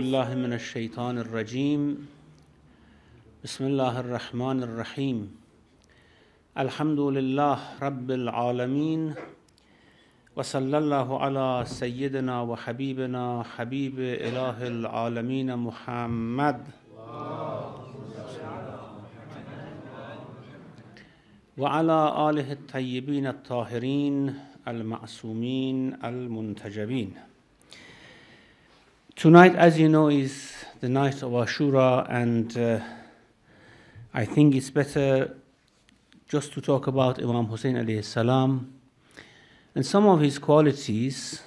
بالله من الشيطان الرجيم بسم الله الرحمن الرحيم الحمد لله رب العالمين وصلى الله على سيدنا وحبيبنا حبيب إله العالمين محمد وعلى آله الطيبين الطاهرين المعصومين المنتجبين. Tonight, as you know, is the night of Ashura, and I think it's better just to talk about Imam Hussein alayhi salam and some of his qualities,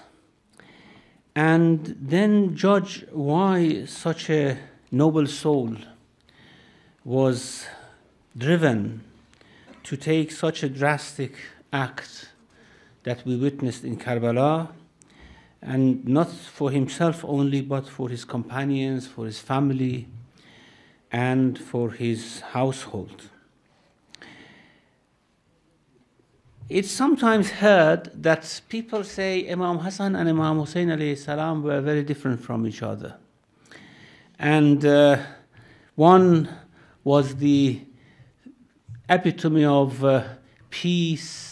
and then judge why such a noble soul was driven to take such a drastic act that we witnessed in Kerbela, and not for himself only, but for his companions, for his family, and for his household. It's sometimes heard that people say Imam Hassan and Imam Hussein alayhi salam were very different from each other. And one was the epitome of peace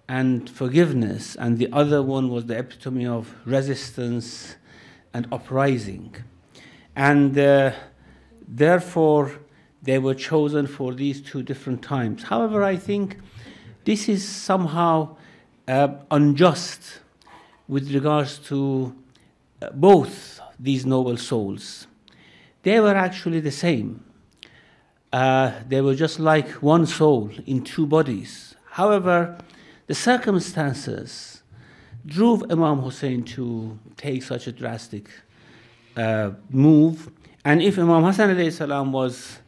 and forgiveness, and the other one was the epitome of resistance and uprising. And therefore, they were chosen for these two different times. However, I think this is somehow unjust with regards to both these noble souls. They were actually the same. They were just like one soul in two bodies. However, the circumstances drove Imam Hussein to take such a drastic move. And if Imam Hassan alayhi salam was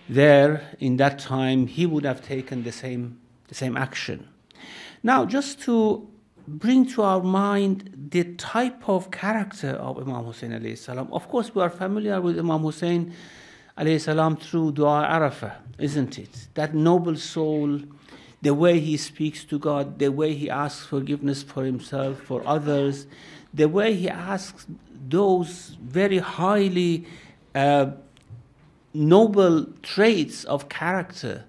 there in that time, he would have taken the same action. Now, just to bring to our mind the type of character of Imam Hussein alayhi salam. Of course, we are familiar with Imam Hussein alayhi salam through Dua Arafah, isn't it? That noble soul, the way he speaks to God, the way he asks forgiveness for himself, for others, the way he asks those very highly noble traits of character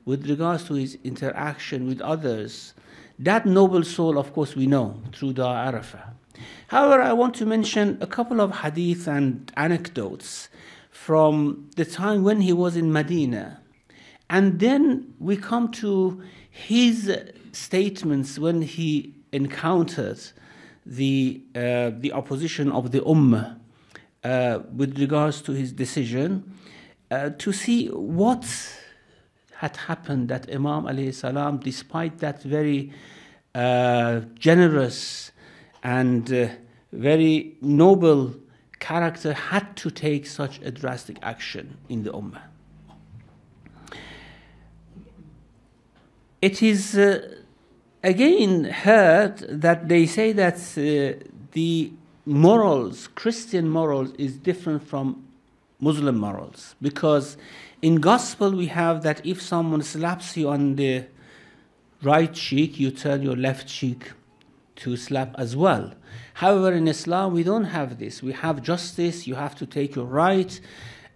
with regards to his interaction with others. That noble soul, of course, we know through Dua Arafah. However, I want to mention a couple of hadith and anecdotes from the time when he was in Medina. And then we come to his statements when he encountered the opposition of the Ummah with regards to his decision, to see what had happened that Imam alayhi salam, despite that very generous and very noble character, had to take such a drastic action in the Ummah. It is again heard that they say that the morals, Christian morals, is different from Muslim morals, because in gospel we have that if someone slaps you on the right cheek, you turn your left cheek to slap as well. However, in Islam we don't have this. We have justice. You have to take your right,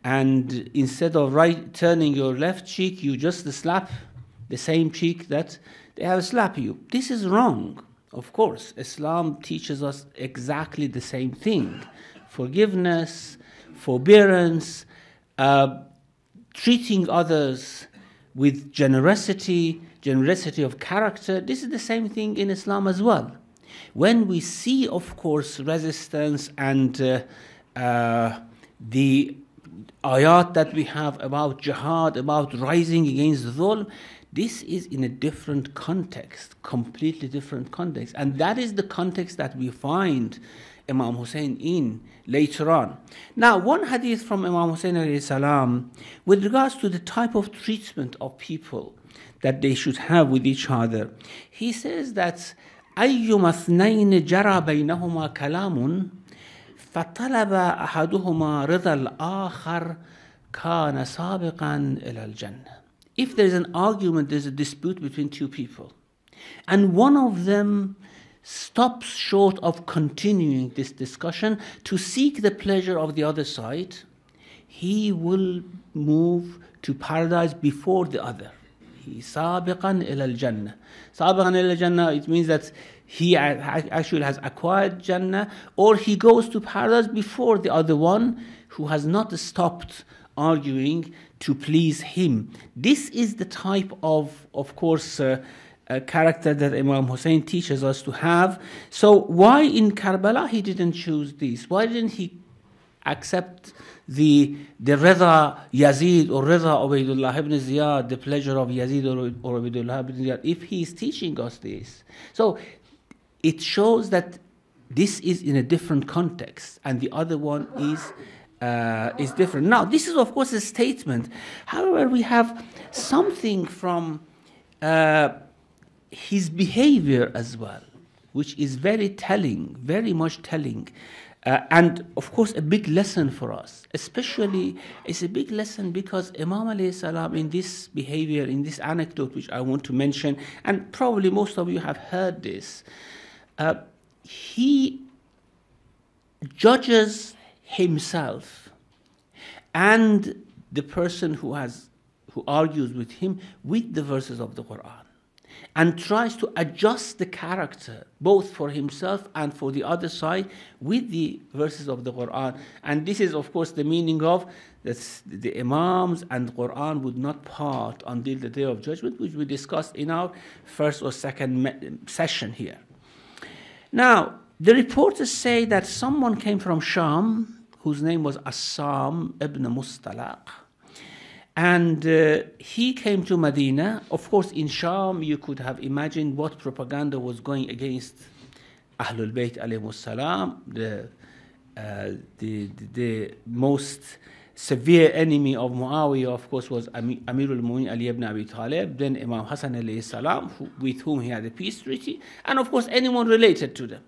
and instead of turning your left cheek, you just slap the same cheek that they have slapped you. This is wrong. Of course, Islam teaches us exactly the same thing. Forgiveness, forbearance, treating others with generosity of character. This is the same thing in Islam as well. When we see, of course, resistance and the ayat that we have about jihad, about rising against dhulm, this is in a different context, completely different context. And that is the context that we find Imam Hussein in later on. Now, one hadith from Imam Hussein alayhi salam with regards to the type of treatment of people that they should have with each other. He says that أيما اثنين جرى بينهما كلام فطلب أحدهما رضا الآخر كان سابقا إلى الجنة. If there is an argument, there is a dispute between two people, and one of them stops short of continuing this discussion to seek the pleasure of the other side, he will move to paradise before the other. He سابقا إلى الجنة. سابقا إلى الجنة, it means that he actually has acquired Jannah, or he goes to paradise before the other one who has not stopped arguing to please him. This is the type of course, character that Imam Hussein teaches us to have. So why in Kerbela he didn't choose this? Why didn't he accept the Rida Yazid or Rida Ubaydullah ibn Ziyad, the pleasure of Yazid or Ubaydullah ibn Ziyad, if he is teaching us this? So it shows that this is in a different context, and the other one is different. Now, this is of course a statement. However, we have something from his behavior as well, which is very telling, very much telling. And of course a big lesson for us. Especially it's a big lesson because Imam alayhi salam, in this behavior, in this anecdote which I want to mention, and probably most of you have heard this, he judges himself and the person who argues with him with the verses of the Qur'an, and tries to adjust the character both for himself and for the other side with the verses of the Qur'an. And this is of course the meaning of that the Imams and Qur'an would not part until the Day of Judgment, which we discussed in our first or second session here. Now, the reporters say that someone came from Sham whose name was Assam ibn Mustalaq. And he came to Medina. Of course, in Sham, you could have imagined what propaganda was going against Ahlul Bayt alayhimus salam, the most severe enemy of Muawiyah, of course, was Amirul Mu'minin Ali ibn Abi Talib, then Imam Hassan alayhi salam, with whom he had a peace treaty, and of course anyone related to them.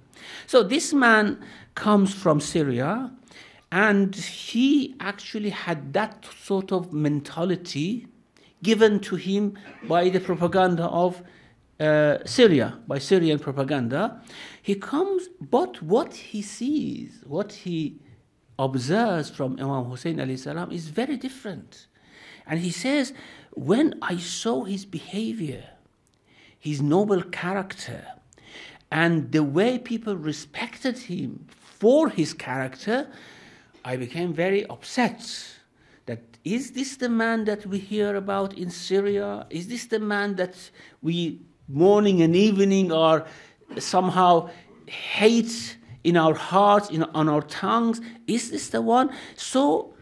So this man comes from Syria, and he actually had that sort of mentality given to him by the propaganda of Syria, by Syrian propaganda. He comes, but what he sees, what he observes from Imam Hussein alayhi salam is very different. And he says, when I saw his behavior, his noble character, and the way people respected him for his character, I became very upset. That is this the man that we hear about in Syria? Is this the man that we morning and evening are somehow hate in our hearts, on our tongues? Is this the one? So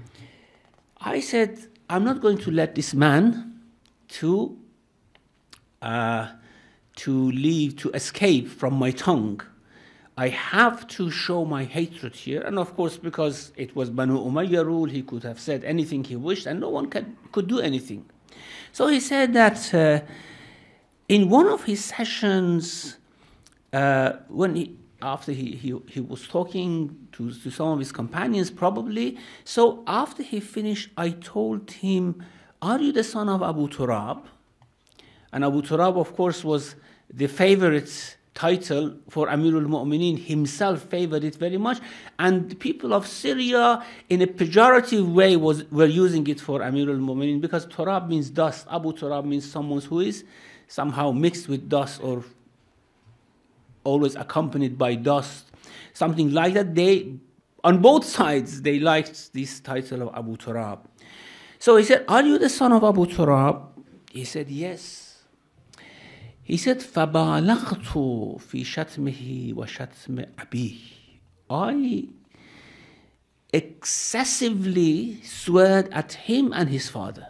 I said, I'm not going to let this man to escape from my tongue. I have to show my hatred here. And of course, because it was Banu Umayyah rule, he could have said anything he wished and no one could do anything. So he said that in one of his sessions, after he was talking to some of his companions probably, so after he finished, I told him, are you the son of Abu Turab? And Abu Turab, of course, was the favorite title for Amirul Mu'minin. Himself favored it very much, and the people of Syria in a pejorative way were using it for Amirul Mu'minin, because Turab means dust. Abu Turab means someone who is somehow mixed with dust or always accompanied by dust, something like that. They, on both sides, they liked this title of Abu Turab. So he said, are you the son of Abu Turab? He said, yes. He said, فَبَالَغْتُ فِي شَتْمِهِ وَشَتْمِ أَبِيهِ. I excessively sweared at him and his father.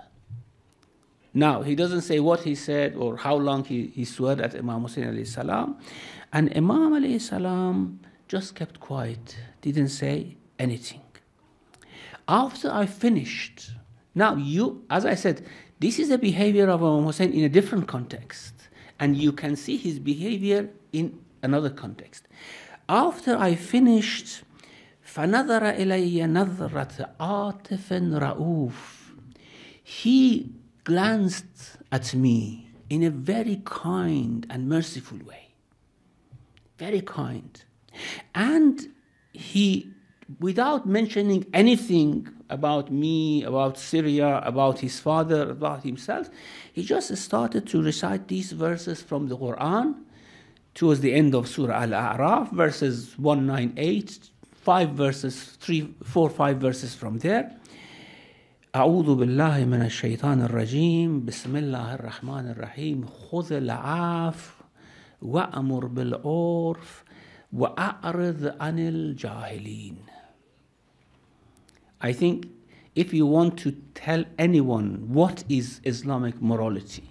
Now, he doesn't say what he said or how long he swore at Imam Hussein alayhi salam. And Imam alayhi salam just kept quiet, didn't say anything. After I finished, now as I said, this is a behavior of Imam Hussein in a different context. And you can see his behavior in another context. After I finished, فَنَظَرَ إِلَيَّ نَظْرَةَ عَاطِفٍ رَؤُوفٍ. He glanced at me in a very kind and merciful way. very kind. And he, without mentioning anything about me, about Syria, about his father, about himself, he just started to recite these verses from the Quran towards the end of Surah Al-A'raf, verses 198, 5 verses, 5 verses from there. أعوذ بالله من الشيطان الرجيم بسم الله الرحمن الرحيم خذ العفو وأمر بالعرف وأعرض عن الجاهلين. I think if you want to tell anyone what is Islamic morality,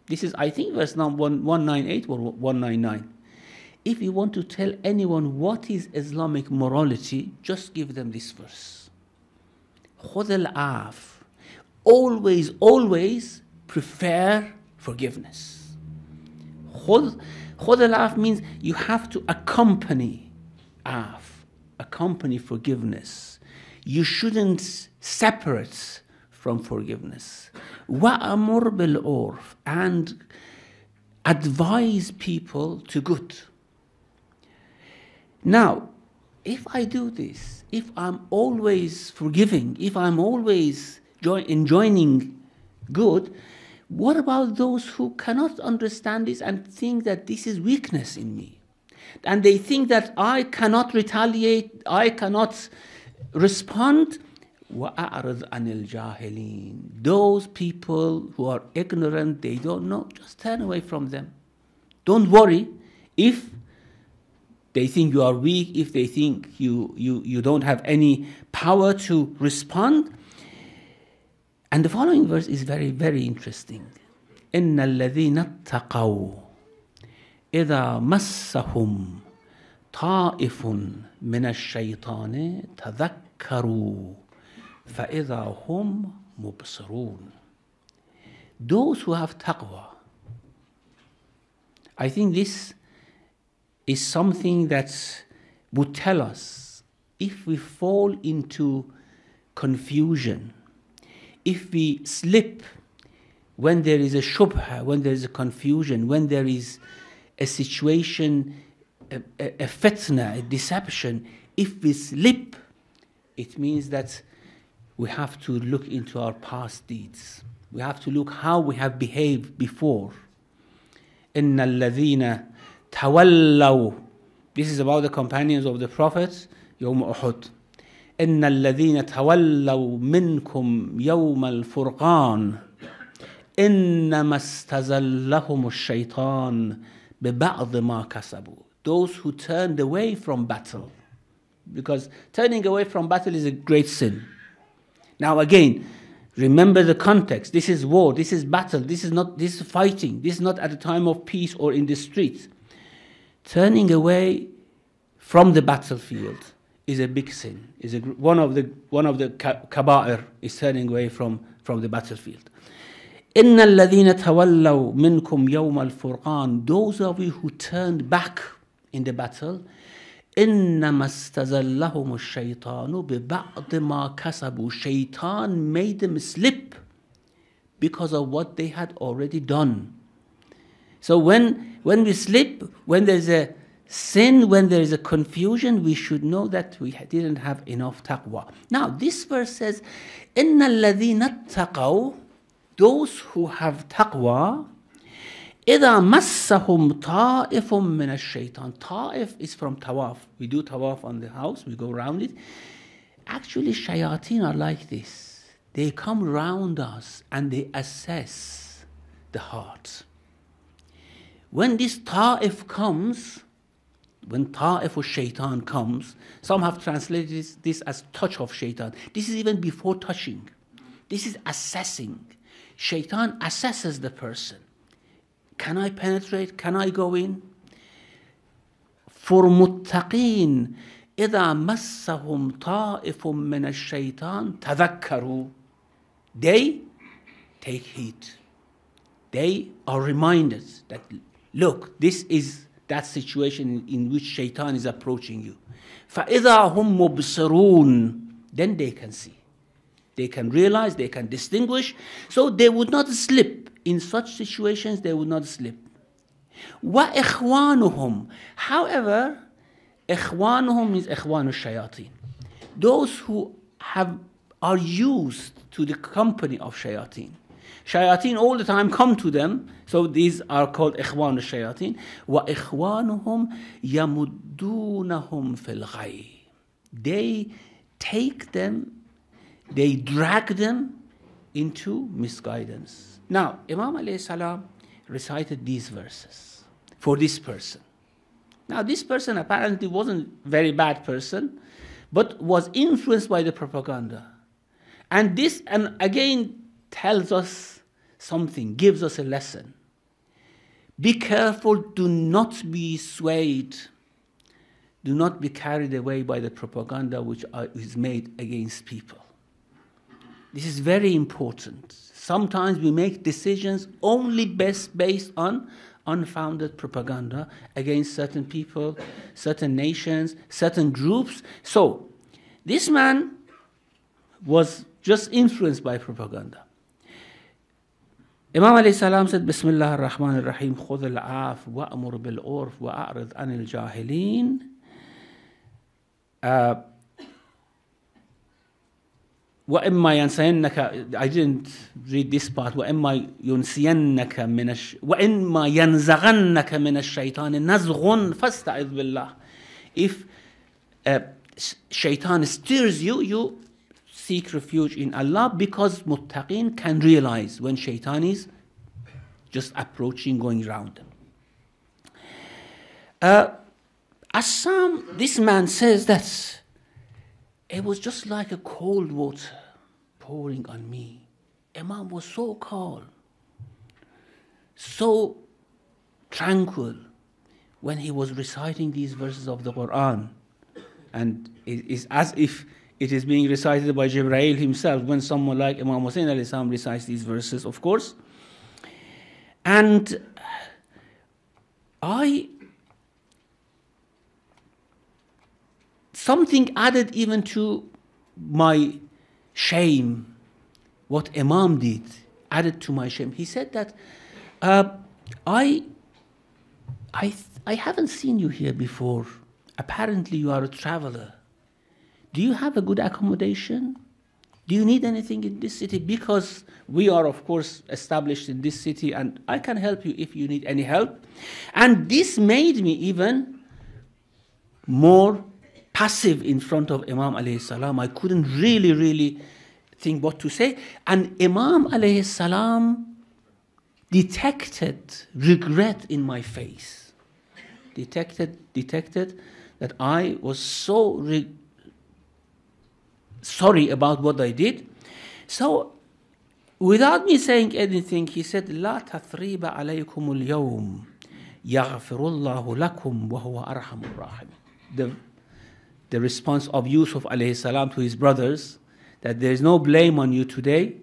this is, I think, verse number 198 or 199. If you want to tell anyone what is Islamic morality, just give them this verse. خذ العفو. Always, always prefer forgiveness. خذ العفو means you have to accompany عفو, accompany forgiveness. You shouldn't separate from forgiveness. وَأَمُرْ بِالْعُرْفِ, and advise people to good. Now, if I do this, if I'm always forgiving, if I'm always enjoining good, what about those who cannot understand this and think that this is weakness in me? And they think that I cannot retaliate, I cannot respond. وَأَعْرِضْ عَنِ الْجَاهِلِينَ. Those people who are ignorant, they don't know, just turn away from them. Don't worry if they think you are weak, if they think you don't have any power to respond. And the following verse is very, very interesting. إِنَّ الَّذِينَ اتَّقَوْا إِذَا مَسَّهُمْ طَائِفٌ مِنَ الشَّيْطَانِ تَذَكَّرُوا فَإِذَا هُمْ مُبْصِرُونَ. Those who have taqwa, I think this is something that would tell us if we fall into confusion, if we slip when there is a shubha, when there is a confusion, when there is a situation, a fitna, a deception, if we slip, it means that we have to look into our past deeds. We have to look how we have behaved before. إِنَّ الَّذِينَ تَوَلَّوْا. This is about the companions of the Prophet, يوم أحد. إِنَّ الَّذِينَ تَوَلَّوْا مِنْكُمْ يَوْمَ الْفُرْقَانِ إِنَّمَا اسْتَزَلَّهُمُ الشَّيْطَانُ بِبَعْضِ مَا كَسَبُوا. Those who turned away from battle. Because turning away from battle is a great sin. Now again, remember the context. This is war, this is battle, this is fighting, this is not at a time of peace or in the street. Turning away from the battlefield is a big sin. Is one of the kaba'ir is turning away from the battlefield. إِنَّ الَّذِينَ تَوَلَّوْا مِنْكُمْ يَوْمَ الْفُرْقَانِ. Those of you who turned back in the battle, إِنَّمَا اسْتَزَلَّهُمُ الشَّيْطَانُ بِبَعْضِ مَا كَسَبُوا. Shaitan made them slip because of what they had already done. So when we slip, when there's a sin, when there is a confusion, we should know that we didn't have enough taqwa. Now this verse says, إِنَّ الَّذِينَ اتَّقَوْا. Those who have taqwa, إِذَا مَسَّهُمْ طَائِفٌ مِّنَ الشَّيْطَانِ. Ta'if is from tawaf. We do tawaf on the house, we go around it. Actually, shayateen are like this. They come around us and they assess the heart. When this ta'if comes, when ta'if of shaitan comes, some have translated this as touch of shaitan. This is even before touching. This is assessing. Shaitan assesses the person. Can I penetrate? Can I go in? For muttaqin, إِذَا مَسَّهُمْ طَائِفٌ مِّنَ الشَّيْطَانِ تَذَكَّرُوا. They take heed. They are reminded that, look, this is that situation in which shaitan is approaching you. فَإِذَا هُمْ مُبْصِرُونَ. Then they can see. They can realize, they can distinguish. So they would not slip. In such situations, they would not slip. وَإِخْوَانُهُمْ. However, إِخْوَانُهُم means إِخْوَانُ الشَّيَاطِينَ. Those who are used to the company of shayateen. Shayateen all the time come to them, so these are called إِخْوَانُ الشَّيَاطِينَ. وَإِخْوَانُهُمْ يَمُدُّونَهُمْ فِي الْغَيِّ. They take them, they drag them into misguidance. Now, Imam alayhi salam recited these verses for this person. Now, this person apparently wasn't a very bad person, but was influenced by the propaganda. And this, and again, tells us something, gives us a lesson. Be careful, do not be swayed, do not be carried away by the propaganda which is made against people. This is very important. Sometimes we make decisions only based on unfounded propaganda against certain people, certain nations, certain groups. So, this man was just influenced by propaganda. Imam alayhi salam said, Bismillah ar-Rahman ar-Rahim, خُذِ الْعَافْ وَأْمُرْ بِالْعُرْفِ وَأَعْرِضْ عَنِ الْجَاهِلِينَ. وَإِمَّا يَنْسَيَنَّكَ, I didn't read this part, وَإِمَّا يُنْسِيَنَّكَ وَإِمَّا يَنْزَغَنَّكَ مِنَ الشَّيْطَانِ نَزْغٌ فَاسْتَعِذْ بِاللَّهِ. If shaitan steers you, you seek refuge in Allah, because muttaqin can realize when shaitan is just approaching, going around them. This man says that it was just like a cold water pouring on me. Imam was so calm, so tranquil when he was reciting these verses of the Quran. And it is as if it is being recited by Jibreel himself when someone like Imam Hussein alayhi salam recites these verses, of course. And something added even to my shame, what Imam did, added to my shame. He said that, I haven't seen you here before. Apparently you are a traveler. Do you have a good accommodation? Do you need anything in this city? Because we are, of course, established in this city, and I can help you if you need any help. And this made me even more passive in front of Imam alayhi salam. I couldn't really think what to say. And Imam alayhi salam detected regret in my face. Detected that I was so sorry about what I did. So, without me saying anything, he said, لا تثريب عليكم اليوم يغفر الله لكم وهو أرحم الراحمين. The response of Yusuf alayhi salam to his brothers, that there is no blame on you today.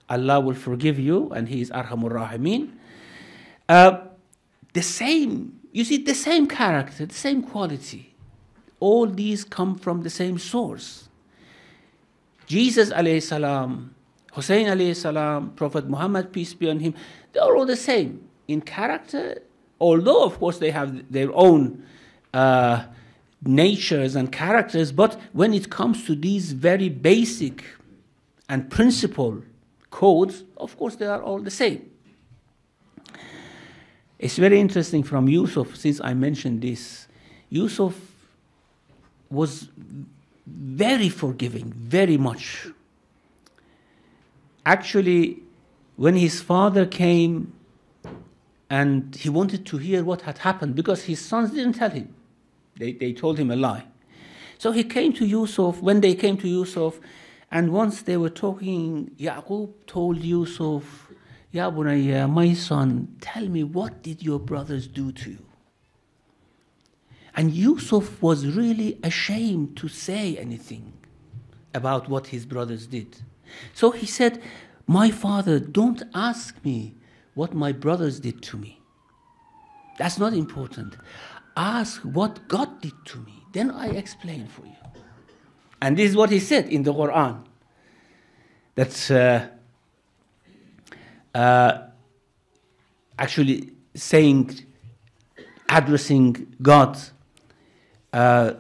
Allah will forgive you, and He is Arhamur Rahimin. The same character, the same quality. All these come from the same source. Jesus alayhi salam, Hussein alayhi salam, Prophet Muhammad, peace be on him, they are all the same in character, although of course they have their own natures and characters, but when it comes to these very basic and principal codes, of course they are all the same. It's very interesting from Yusuf, since I mentioned this. Yusuf was very forgiving, very much. Actually, when his father came and he wanted to hear what had happened, because his sons didn't tell him. They told him a lie. So he came to Yusuf, when they came to Yusuf, and once they were talking, Yaqub told Yusuf, Ya bunayya, my son, tell me, what did your brothers do to you? And Yusuf was really ashamed to say anything about what his brothers did. So he said, my father, don't ask me what my brothers did to me. That's not important. Ask what God did to me. Then I explain for you. And this is what he said in the Quran. That's actually saying addressing God, that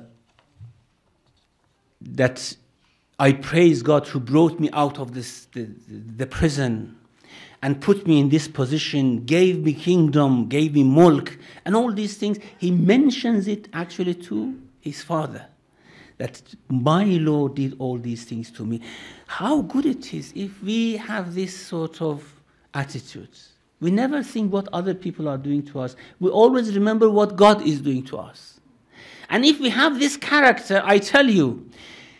I praise God who brought me out of the prison and put me in this position, gave me kingdom, gave me mulk, and all these things. He mentions it actually to his father, that my Lord did all these things to me. How good it is if we have this sort of attitude. We never think what other people are doing to us. We always remember what God is doing to us. And if we have this character, I tell you,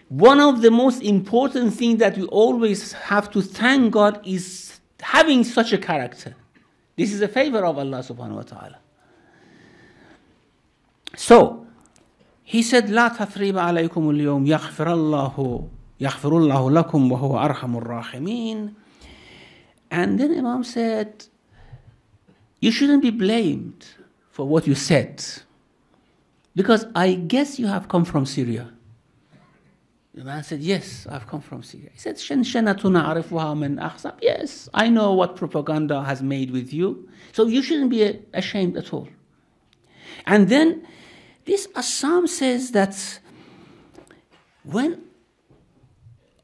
one of the most important things that we always have to thank God is having such a character. This is a favor of Allah subhanahu wa ta'ala. So, he said, لا تثريب عليكم اليوم يغفر الله لكم وهو أرحم الراحمين. And then Imam said, you shouldn't be blamed for what you said, because I guess you have come from Syria. The man said, yes, I've come from Syria. He said, yes, I know what propaganda has made with you, so you shouldn't be ashamed at all. And then this Assam says that when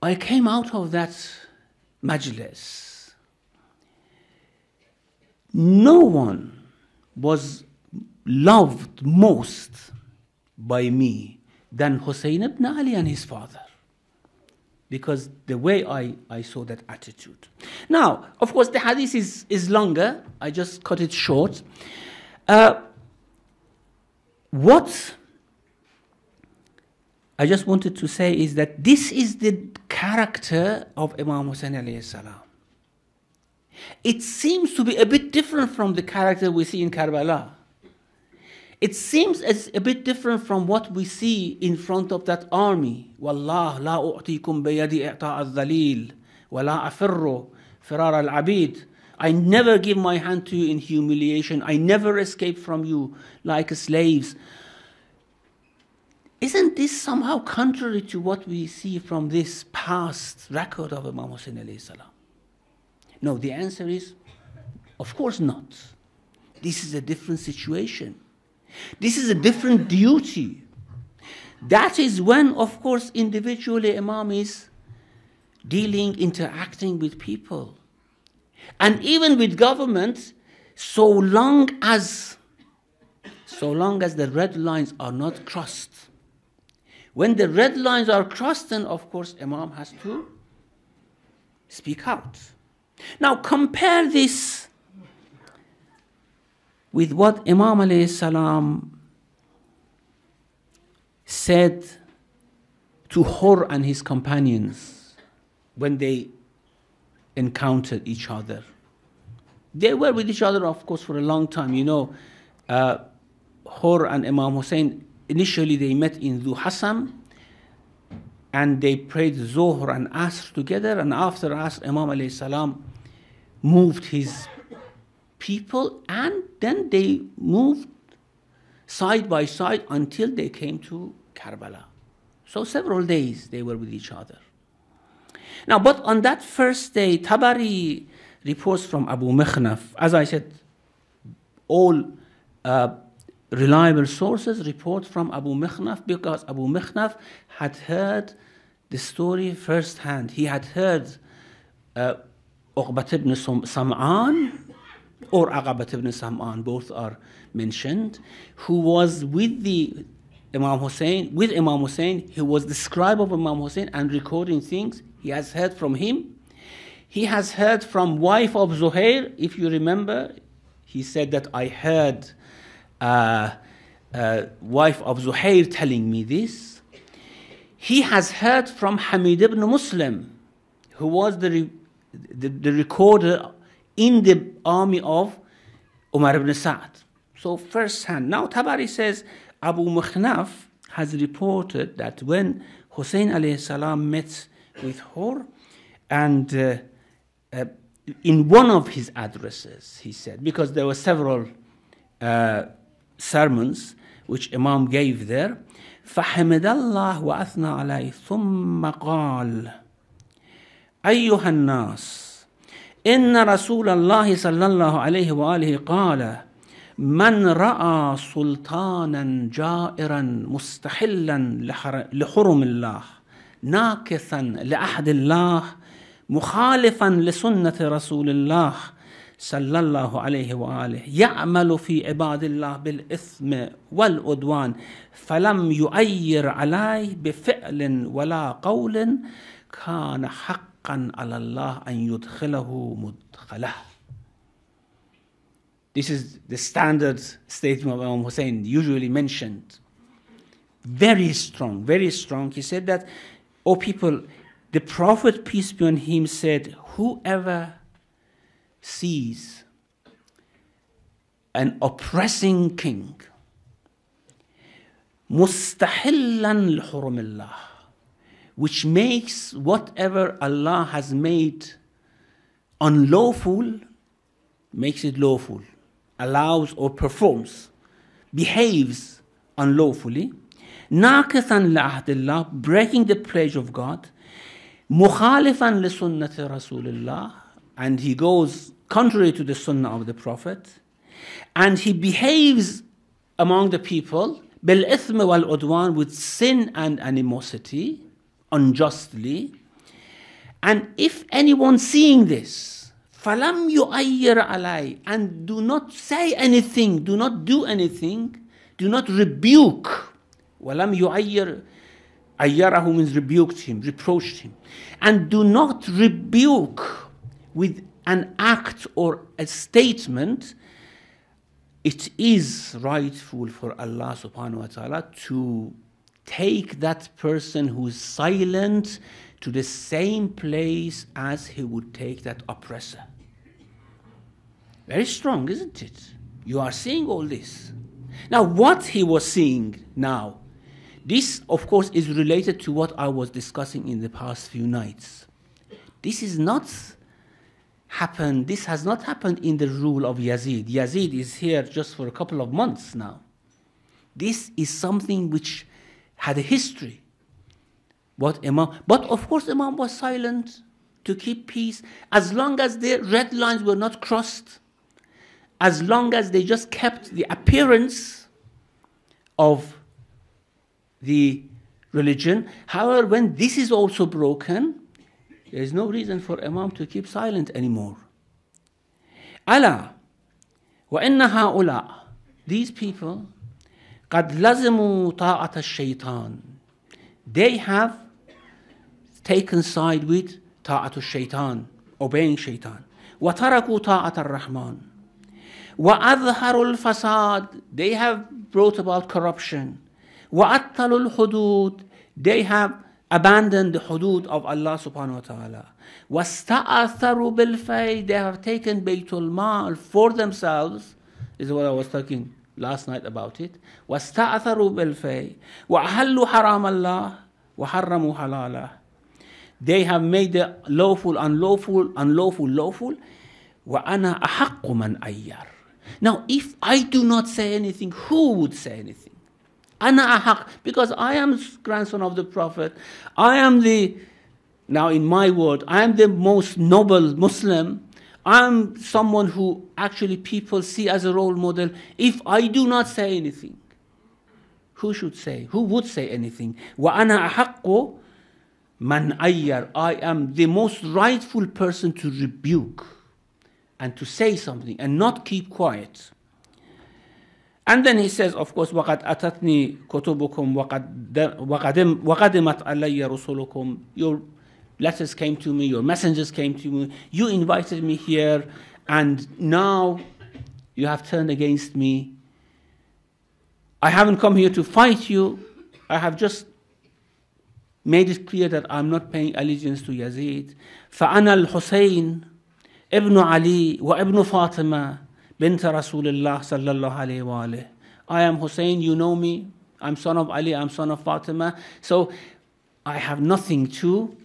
I came out of that majlis, no one was loved most by me than Hussein ibn Ali and his father, because the way I saw that attitude. Now, of course, the hadith is longer. I just cut it short. What I just wanted to say is that this is the character of Imam Hussein alayhi salam. It seems to be a bit different from the character we see in Kerbela. It seems as a bit different from what we see in front of that army. Wallah la u'tikum bayadi i'ta' al-dhalil wa la afirru firar al-abid. I never give my hand to you in humiliation. I never escape from you like slaves. Isn't this somehow contrary to what we see from this past record of Imam Hussein alayhi salam? No, the answer is, of course not. This is a different situation. This is a different duty. That is when, of course, individually Imam is dealing, interacting with people. And even with government, so long as the red lines are not crossed. When the red lines are crossed, then of course Imam has to speak out. Now compare this with what Imam alayhi salam said to Hur and his companions when they encountered each other. They were with each other, of course, for a long time. You know, Hur and Imam Hussein, initially they met in Dhu Hassan, and they prayed Zohr and Asr together, and after Asr, Imam alayhi salam moved his people, and then they moved side by side until they came to Kerbela. So several days they were with each other. Now, but on that first day, Tabari reports from Abu Mikhnaf. As I said, all reliable sources report from Abu Mikhnaf, because Abu Mikhnaf had heard the story firsthand. He had heard Uqbat ibn Sam'an or Aqabat ibn Sam'an, both are mentioned, who was with Imam Hussein. He was the scribe of Imam Hussein and recording things. He has heard from him. He has heard from wife of Zuhair. If you remember, he said that I heard wife of Zuhair telling me this. He has heard from Hamid ibn Muslim, who was the recorder in the army of Umar ibn Sa'd. So first hand. Now Tabari says Abu Mikhnaf has reported that when Hussein alayhi salam met with Hur, and in one of his addresses, he said, because there were several sermons which Imam gave there, فَحَمِدَ اللَّهُ وَأَثْنَى عَلَيْهِ ثُمَّ قَالَ أَيُّهَا النَّاسِ إِنَّ رَسُولَ اللَّهِ صَلَّى اللَّهُ عَلَيْهِ وَآلِهِ قَالَ من رأى سلطانا جائرا مستحلا لحرم الله ناكثا لعهد الله مخالفا لسنة رسول الله صلى الله عليه وآله يعمل في عباد الله بالإثم والعدوان فلم يؤير عليه بفعل ولا قول كان حقا على الله أن يدخله مدخله. This is the standard statement of Imam Hussein, usually mentioned. Very strong, very strong. He said that, O people, the Prophet, peace be on him, said, whoever sees an oppressing king, mustahillan l'hurumillah, which makes whatever Allah has made unlawful, makes it lawful, allows or performs, behaves unlawfully, nakithan la'ahdillah, breaking the pledge of God, mukhalifan li sunnati Rasulillah, and he goes contrary to the sunnah of the Prophet, and he behaves among the people bil ithmi wal udwan, with sin and animosity, unjustly. And if anyone seeing this, falam yu'ayyir alay, and do not say anything, do not do anything, do not rebuke. Walam yu'ayyir, ayyarahu means rebuked him, reproached him. And do not rebuke with an act or a statement. It is rightful for Allah subhanahu wa ta'ala to take that person who is silent to the same place as he would take that oppressor. Very strong, isn't it? You are seeing all this. Now, what he was seeing now, this, of course, is related to what I was discussing in the past few nights. This has not happened in the rule of Yazid. Yazid is here just for a couple of months now. This is something which had a history. But of course, Imam was silent to keep peace, as long as the red lines were not crossed, as long as they just kept the appearance of the religion. However, when this is also broken, there is no reason for Imam to keep silent anymore. Ala wa inna ha'ula, these people, qad lazimu ta'at al-shaytan, they have taken side with ta'at al-shaytan, obeying shaitan. Wa taraku ta'at al-rahman. Wa adharu al-fasad, they have brought about corruption. Wa attalu al-hudud, they have abandoned the hudud of Allah subhanahu wa ta'ala. وَاسْتَأَثَرُوا بِالْفَيْءِ, they have taken Baytul Mal for themselves. This is what I was talking last night about it. وَاسْتَأَثَرُوا بِالْفَيْءِ وَأَحَلُّوا حَرَامَ اللَّهِ وَحَرَّمُوا حَلَالَهِ, they have made the lawful unlawful, unlawful lawful. وَأَنَا أَحَقُّ مَنْ أَيَّرُ. Now, if I do not say anything, who would say anything? Ana ahaq, because I am grandson of the Prophet. I am now in my word, I am the most noble Muslim. I am someone who actually people see as a role model. If I do not say anything, who should say? Who would say anything? Wa ana ahaq man ayyar. I am the most rightful person to rebuke and to say something and not keep quiet. And then he says, of course, وَقَدْ أَتَتْنِي كُتُبُكُمْ وَقَدِمَتْ عَلَيَّ رُسُلُكُمْ, your letters came to me, your messengers came to me, you invited me here, and now you have turned against me. I haven't come here to fight you. I have just made it clear that I'm not paying allegiance to Yazid. فَأَنَا الْحُسَيْنِ ابْنُ عَلِي وَابْنُ فَاطِمَةَ bint Rasulullah sallallahu alayhi wa alayhi. I am Hussein, you know me. I'm son of Ali, I'm son of Fatima. So I have nothing to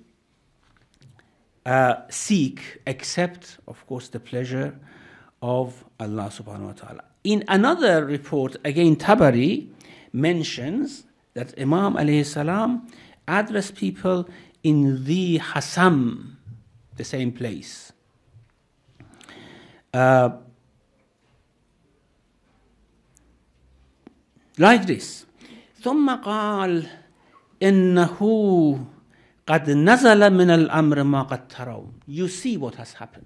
seek except, of course, the pleasure of Allah subhanahu wa ta'ala. In another report, again Tabari mentions that Imam alayhi salam addressed people in the Hasam, the same place. like this. ثم قال إنه قد نزل من الأمر ما قد ترون. You see what has happened.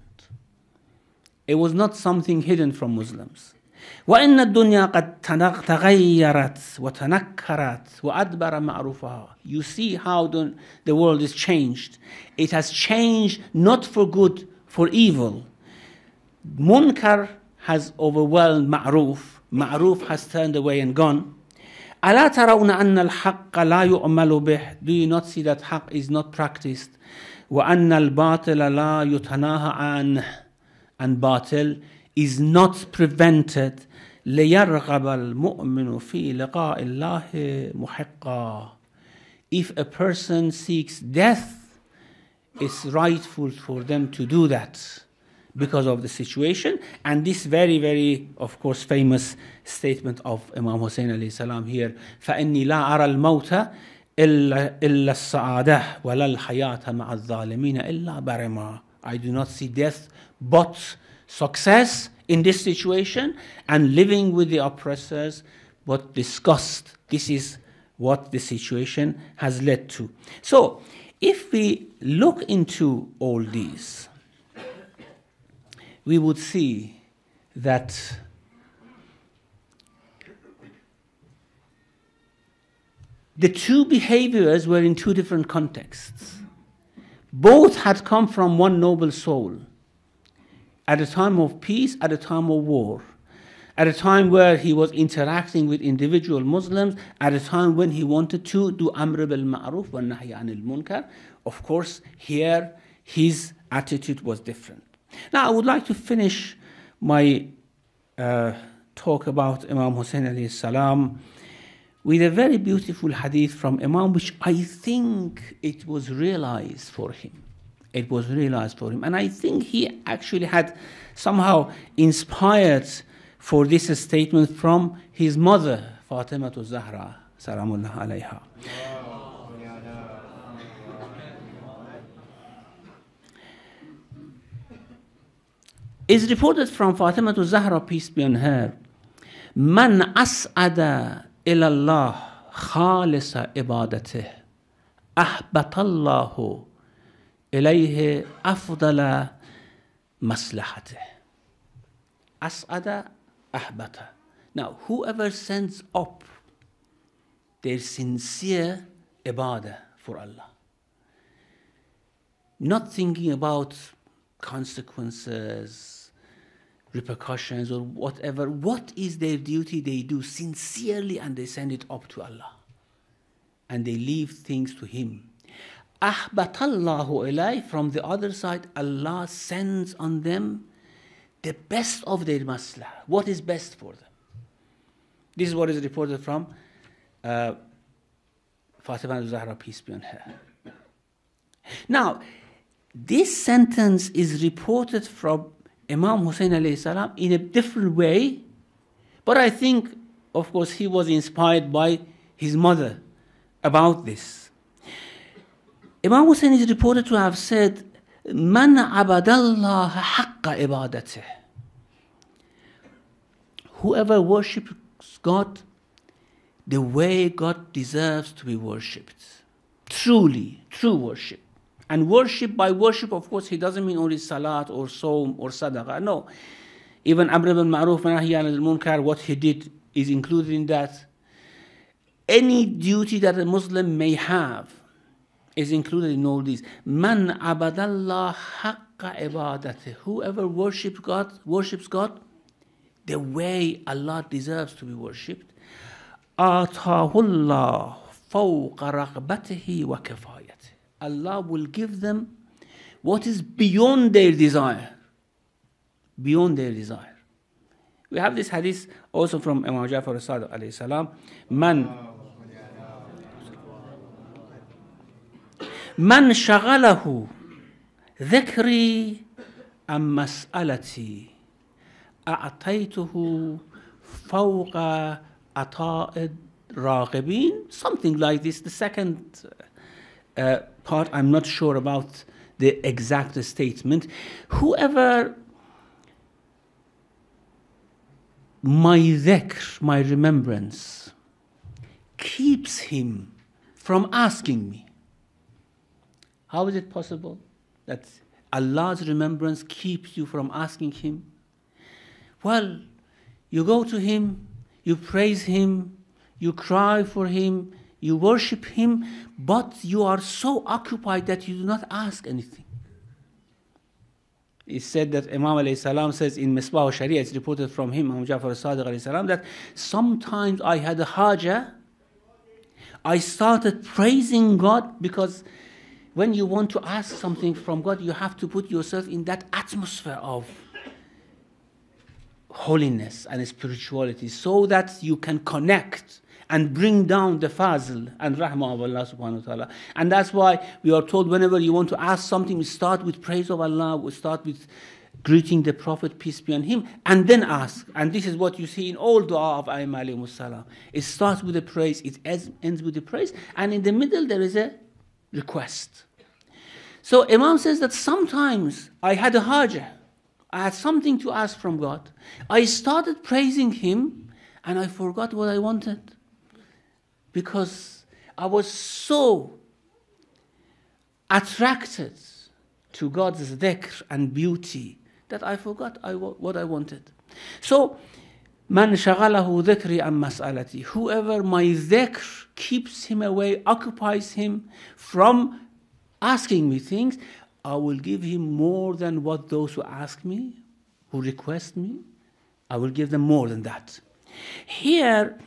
It was not something hidden from Muslims. وإن الدنيا قد تغيرت وتنكرت وأدبر معروفها. You see how the world is changed. It has changed not for good, for evil. Munkar has overwhelmed ma'ruf. Ma'ruf has turned away and gone. ألا ترون أن الحق لا يؤمل به. Do you not see that haqq is not practiced? وأن الباطل لا يتناهى عنه. And batil is not prevented. ليرغب المؤمن في لقاء الله محقا. If a person seeks death, it's rightful for them to do that because of the situation. And this very, very, of course, famous statement of Imam Hussein alayhi salam here, فَإِنِّي لَا أَرَى الْمَوْتَ إِلَّا السَّعَادَةَ وَلَا الْحَيَاةَ مَعَ الظَّالِمِينَ إِلَّا بَرِمًا. I do not see death but success in this situation and living with the oppressors but disgust. This is what the situation has led to. So if we look into all these, we would see that the two behaviors were in two different contexts. Both had come from one noble soul. At a time of peace, at a time of war. At a time where he was interacting with individual Muslims, at a time when he wanted to do Amr bil Ma'ruf wa Nahy anil Munkar. Of course, here his attitude was different. Now, I would like to finish my talk about Imam Hussein alayhi salam with a very beautiful hadith from Imam, which I think it was realized for him. It was realized for him. And I think he actually had somehow inspired for this statement from his mother, Fatima Zahra, Salamullah alayha. It's reported from Fatima Zahra, peace be on her, Man as'ada ilallah khalisa ibadatih ahbatallahu ilayhi afdala maslahatih. As'ada ahbata. Now, whoever sends up their sincere ibadah for Allah, not thinking about consequences, repercussions or whatever, what is their duty? They do sincerely and they send it up to Allah. And they leave things to Him. Ahbatallahu ilay, from the other side, Allah sends on them the best of their maslah. What is best for them? This is what is reported from Fatima Zahra, peace be on her. Now, this sentence is reported from Imam Hussein alayhi salam in a different way, but I think, of course, he was inspired by his mother about this. Imam Hussein is reported to have said, Man abadallah haqqa ibadatih. Whoever worships God the way God deserves to be worshipped. Truly, true worship. And worship, by worship, of course, he doesn't mean only salat or sawm or sadaqah. No. Even Amr bil Ma'ruf wa Nahy anil Munkar, what he did is included in that. Any duty that a Muslim may have is included in all these. Man abadallah haqqa ibadatih. Whoever worships God the way Allah deserves to be worshipped. Atahullah fawqa raghbatihi wa kifayatih. Allah will give them what is beyond their desire. Beyond their desire. We have this hadith also from Imam Ja'far as-Sadiq alayhi salam. Man shaghalahu dhikri am mas'alati a'taytuhu fawqa ata'id raghibin. Something like this. The second part, I'm not sure about the exact statement. Whoever my dhikr, my remembrance, keeps him from asking me. How is it possible that Allah's remembrance keeps you from asking him? Well, you go to him, you praise him, you cry for him, you worship him, but you are so occupied that you do not ask anything. It's said that Imam alayhi salam says in Misbah al-Sharia, it's reported from him, Imam Ja'far al-Sadiq alayhi salam, that sometimes I had a haja, I started praising God, because when you want to ask something from God, you have to put yourself in that atmosphere of holiness and spirituality, so that you can connect and bring down the fazl and rahmah of Allah subhanahu wa ta'ala. And that's why we are told whenever you want to ask something, we start with praise of Allah, we start with greeting the Prophet, peace be on him, and then ask. And this is what you see in all dua of Ayyimah alayhimus salam. It starts with the praise, it ends with the praise, and in the middle there is a request. So Imam says that sometimes I had a haja, I had something to ask from God. I started praising him and I forgot what I wanted, because I was so attracted to God's dhikr and beauty that I forgot what I wanted. So, man shaghalahu dhikri an mas'alati, whoever my dhikr keeps him away, occupies him from asking me things, I will give him more than what those who ask me, who request me, I will give them more than that. Here,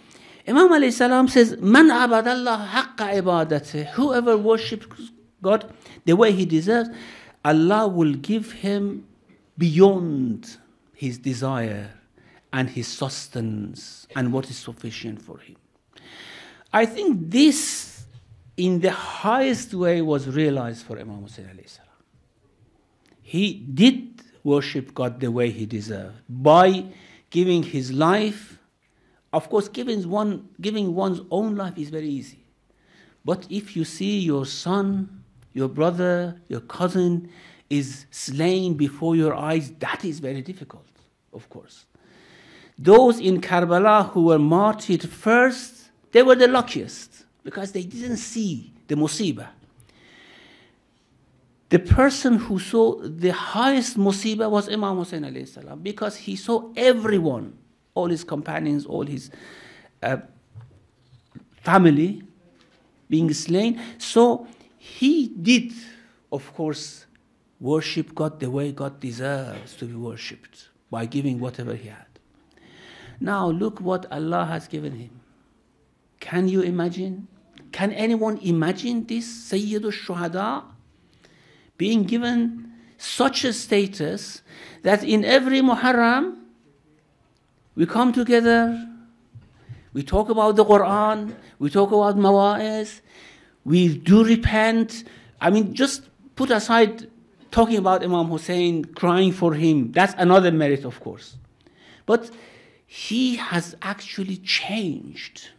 Imam alayhi salam says, Man abadallah haqqa ibadatih, whoever worships God the way he deserves, Allah will give him beyond his desire and his sustenance and what is sufficient for him. I think this, in the highest way, was realized for Imam Hussein alayhi salam. He did worship God the way he deserved, by giving his life. Of course, giving one's own life is very easy. But if you see your son, your brother, your cousin is slain before your eyes, that is very difficult, of course. Those in Kerbela who were martyred first, they were the luckiest, because they didn't see the musibah. The person who saw the highest musibah was Imam Hussein alayhi salam, because he saw everyone, all his companions, all his family being slain. So he did, of course, worship God the way God deserves to be worshipped, by giving whatever he had. Now look what Allah has given him. Can you imagine? Can anyone imagine this Sayyid al-Shuhada being given such a status that in every Muharram we come together, we talk about the Qur'an, we talk about Mawa'iz, we do repent. I mean, just put aside talking about Imam Hussein, crying for him, that's another merit, of course. But he has actually changed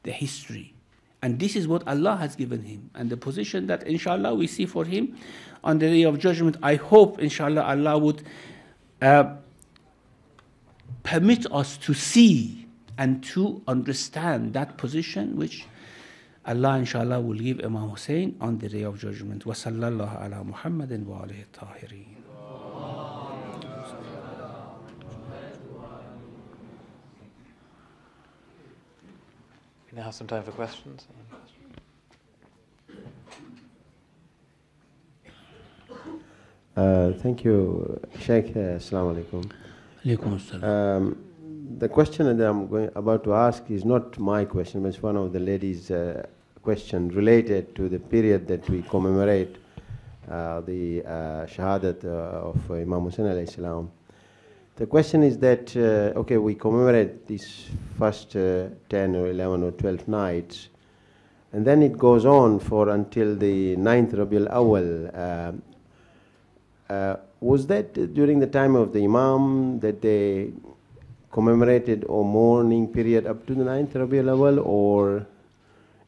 the history. And this is what Allah has given him. And the position that, inshallah, we see for him on the Day of Judgment, I hope, inshallah, Allah would permit us to see and to understand that position which Allah, inshallah, will give Imam Hussein on the Day of Judgment. Wa sallallahu ala Muhammadin wa alayhi tahirin. We now have some time for questions. Thank you, Sheikh. Assalamu alaikum. Alaikum assalam. The question that I'm about to ask is not my question, but it's one of the ladies' question related to the period that we commemorate the Shahadat of Imam Hussein alayhi salam. The question is that, okay, we commemorate these first 10 or 11 or 12 nights, and then it goes on for until the 9th Rabiul Awwal. Was that during the time of the Imam that they commemorated a mourning period up to the 9th Rabiul Awwal, or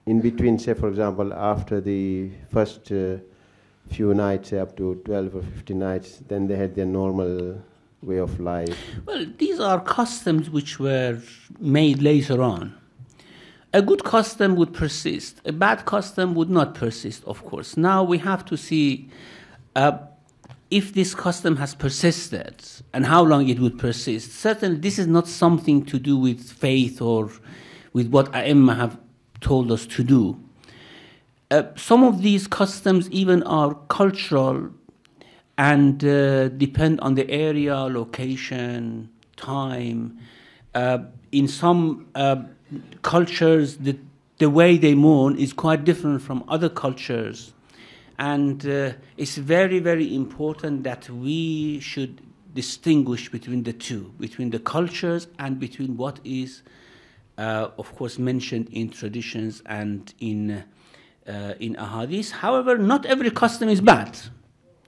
in between, say for example, after the first few nights, say up to 12 or 15 nights, then they had their normal way of life? Well, these are customs which were made later on. A good custom would persist. A bad custom would not persist, of course. Now we have to see if this custom has persisted and how long it would persist. Certainly, this is not something to do with faith or with what A'imma have told us to do. Some of these customs even are cultural and depend on the area, location, time. In some cultures, the way they mourn is quite different from other cultures. And it's very, very important that we should distinguish between the two, between the cultures and between what is, of course, mentioned in traditions and in ahadith. However, not every custom is bad.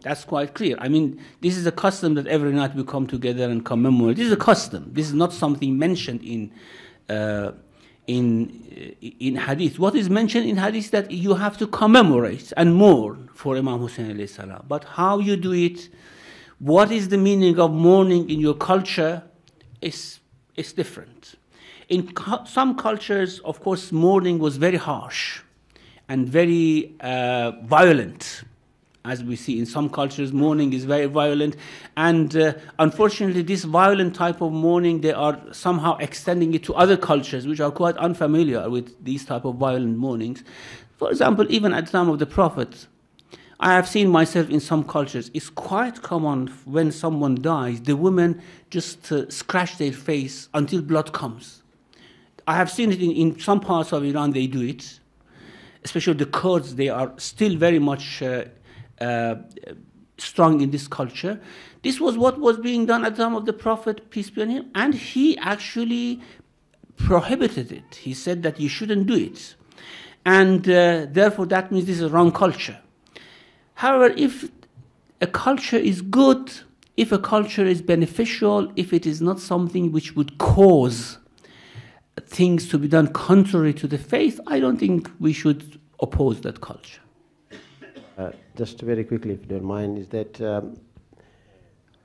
That's quite clear. I mean, this is a custom that every night we come together and commemorate. This is a custom. This is not something mentioned in hadith. What is mentioned in hadith is that you have to commemorate and mourn for Imam Hussein alayhi salam. But how you do it, what is the meaning of mourning in your culture is different. In some cultures, of course, mourning was very harsh and very violent. As we see in some cultures, mourning is very violent. And unfortunately, this violent type of mourning, they are somehow extending it to other cultures, which are quite unfamiliar with these type of violent mournings. For example, even at the time of the Prophet, I have seen myself in some cultures, it's quite common when someone dies, the women just scratch their face until blood comes. I have seen it in some parts of Iran, they do it. Especially the Kurds, they are still very much strong in this culture. This was what was being done at the time of the Prophet, peace be on him, and he actually prohibited it. He said that you shouldn't do it. And therefore that means this is a wrong culture. However, if a culture is good, if a culture is beneficial, if it is not something which would cause things to be done contrary to the faith, I don't think we should oppose that culture. Just very quickly, if you don't mind, is that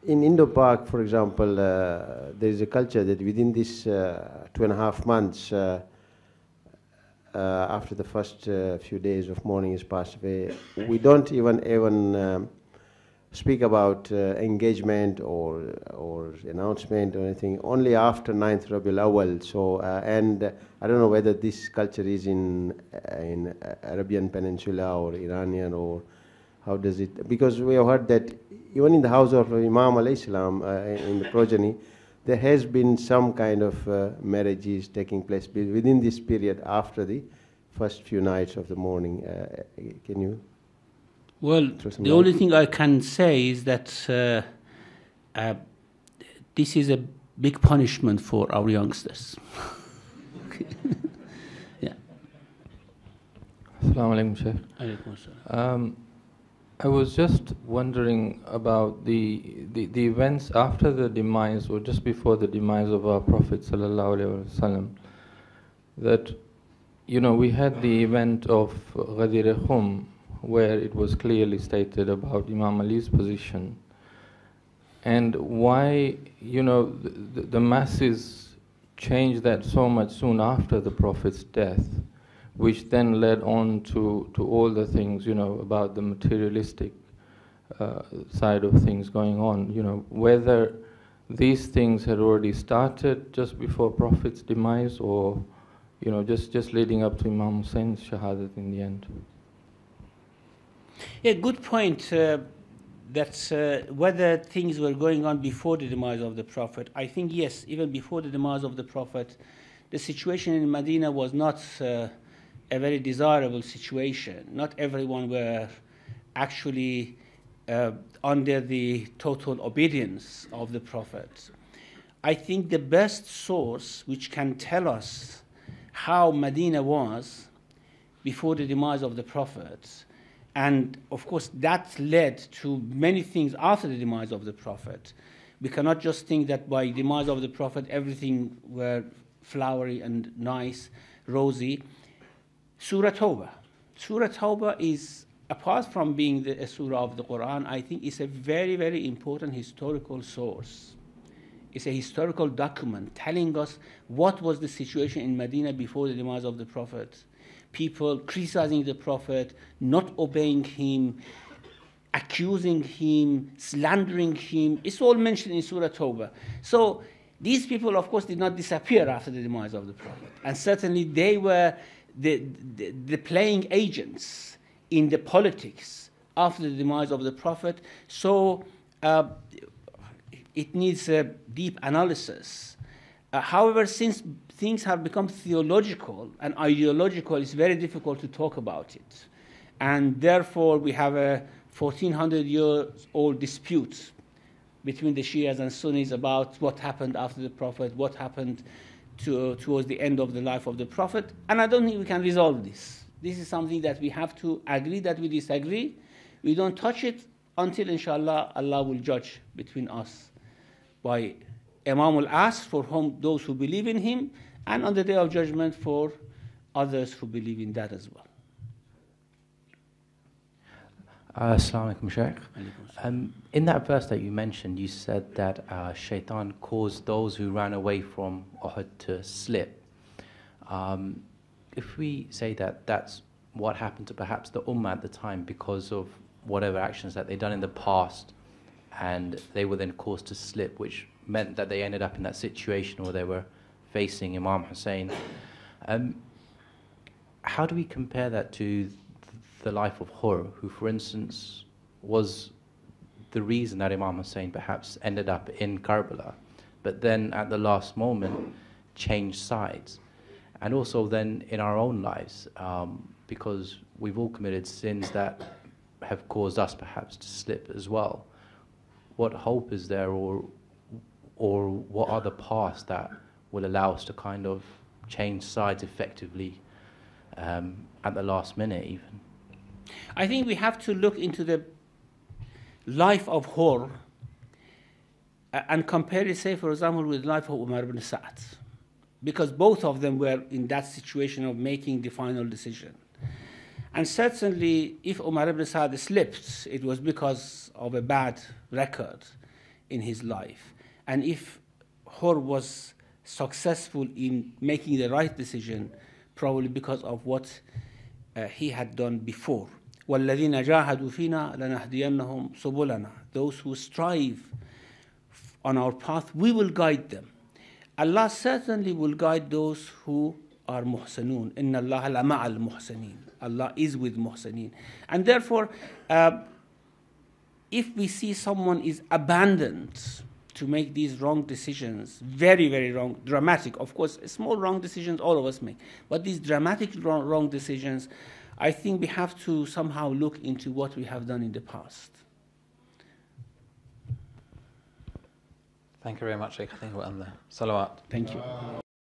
in Indo-Pak, for example, there is a culture that within this 2.5 months after the first few days of mourning is passed away, we don't even speak about engagement or announcement or anything, only after 9th Rabiul Awwal. So, and I don't know whether this culture is in Arabian Peninsula or Iranian, or how does it, because we have heard that even in the house of Imam alayhi salam, in the progeny, there has been some kind of marriages taking place within this period after the first few nights of the mourning. Can you? Well, the only thing I can say is that this is a big punishment for our youngsters. Yeah. Assalamu alaikum, Shaykh. I was just wondering about the events after the demise, or just before the demise of our Prophet sallallahu alaihi wasallam. That, you know, we had the event of Ghadir Khum, where it was clearly stated about Imam Ali's position, and why, you know, the masses changed that so much soon after the Prophet's death, which then led on to all the things, you know, about the materialistic side of things going on, you know, whether these things had already started just before Prophet's demise, or, you know, just leading up to Imam Hussein's shahadat in the end. Yeah, good point. That whether things were going on before the demise of the Prophet, I think yes, even before the demise of the Prophet, the situation in Medina was not a very desirable situation. Not everyone were actually under the total obedience of the Prophet. I think the best source which can tell us how Medina was before the demise of the Prophet, and of course that led to many things after the demise of the Prophet. We cannot just think that by demise of the Prophet everything were flowery and nice, rosy. Surah Tawbah. Surah Tawbah is, apart from being a surah of the Quran, I think it's a very, very important historical source. It's a historical document telling us what was the situation in Medina before the demise of the Prophet. People criticizing the Prophet, not obeying him, accusing him, slandering him. It's all mentioned in Surah Tawbah. So these people, of course, did not disappear after the demise of the Prophet. And certainly they were the playing agents in the politics after the demise of the Prophet. So it needs a deep analysis. However, since things have become theological and ideological, it's very difficult to talk about it. And therefore, we have a 1400-year-old dispute between the Shias and Sunnis about what happened after the Prophet, what happened towards the end of the life of the Prophet. And I don't think we can resolve this. This is something that we have to agree that we disagree. We don't touch it until, inshallah, Allah will judge between us by Imam al-Asr for those who believe in him, and on the Day of Judgment for others who believe in that as well. Assalamu alaikum, Shaykh. In that verse that you mentioned, you said that Shaitan caused those who ran away from Uhud to slip. If we say that that's what happened to perhaps the Ummah at the time because of whatever actions that they'd done in the past, and they were then caused to slip, which meant that they ended up in that situation where they were facing Imam Hussein. How do we compare that to the life of Hur, who, for instance, was the reason that Imam Hussein perhaps ended up in Kerbela, but then at the last moment changed sides? And also then in our own lives, because we've all committed sins that have caused us perhaps to slip as well. What hope is there, or what are the paths that will allow us to kind of change sides effectively at the last minute even? I think we have to look into the life of Hur and compare it, say, for example, with the life of Umar ibn Sa'd, because both of them were in that situation of making the final decision. And certainly, if Umar ibn Sa'd slipped, it was because of a bad record in his life. And if Hur was successful in making the right decision, probably because of what he had done before. وَالَّذِينَ جَاهَدُوا فِينَا لَنَهْدِيَنَّهُمْ سُبُلَنَا. Those who strive on our path, we will guide them. Allah certainly will guide those who are muhsanun. إِنَّ اللَّهَ لَمَعَ الْمُحْسَنِينَ. Allah is with muhsaneen. And therefore, if we see someone is abandoned to make these wrong decisions, very, very wrong, dramatic, of course, small wrong decisions all of us make, but these dramatic wrong decisions, I think we have to somehow look into what we have done in the past. Thank you very much, Sheikh. I think we'll end there. Salawat. Thank you.